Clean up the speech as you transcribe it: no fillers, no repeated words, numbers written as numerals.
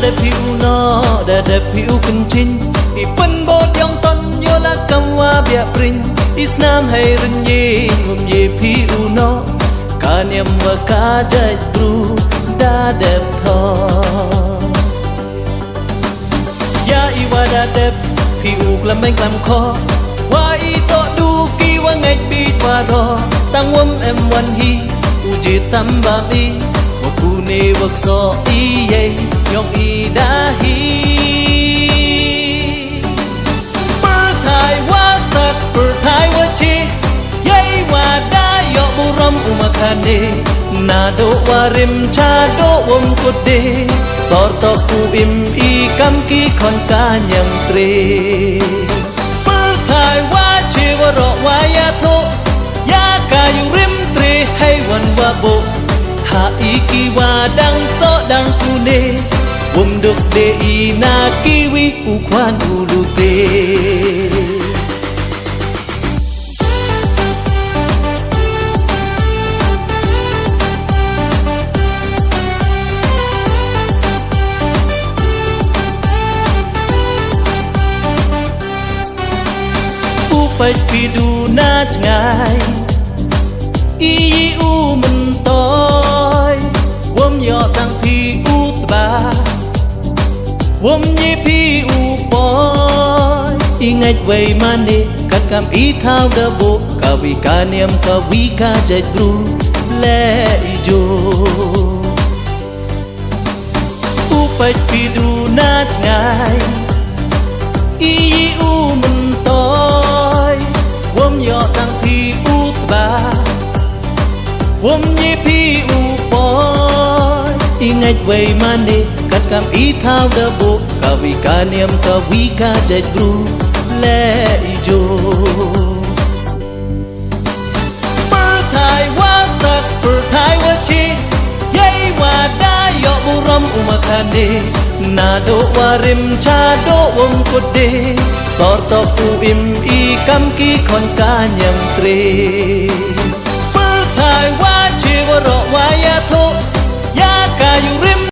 để phiêu nó để phiêu kinh chinh i phân bột dòng tân yo la cầm hoa bia prin isnam hay rừng ye ngum ye phiêu nó cả niệm và cả trái tru đã đẹp thọ ya iwa đã đẹp phiêu làm anh làm khó wa i to du ki wa ngày bi wa ro tăng wom em wan hi uji tam ba bi wa ku ne wa so i ye yong i da hi per thai wa tat per thai wa chi ye wa da yo bu ram umakhane na do wa rim cha do wom ko de sor to ku im i kam ki khon ka nyam tre ro wa ya tho ya ka yu rim tre hay wan wa bo ha i ki wa dang so dang ku ne um duk de i na kiwi u kwan u lu te phải phi đu na ngày y u mình tôi wom yo tăng phi u ba wom ye phi u boy y ngạch vậy mà nè cắt cam y thao đỡ bộ cả vì cả niệm cả vì cả chạy bru lẽ jo u phải phi đu na ngày y u mình tôi wom yo tăng phi u ba wom ye phi u boy i ngạch vậy mà nè cắt cam y thao đỡ bộ cả vì cả niệm cả vì cả chạy bru lẽ jo per thai wa tat per thai wa chi ye wa da yo bu ram umakhane na do wa rim cha do wom ko de sor to ku im i kam ki khon ka nyam tre per thai wa chi wa ro wa ya tho ya ka yu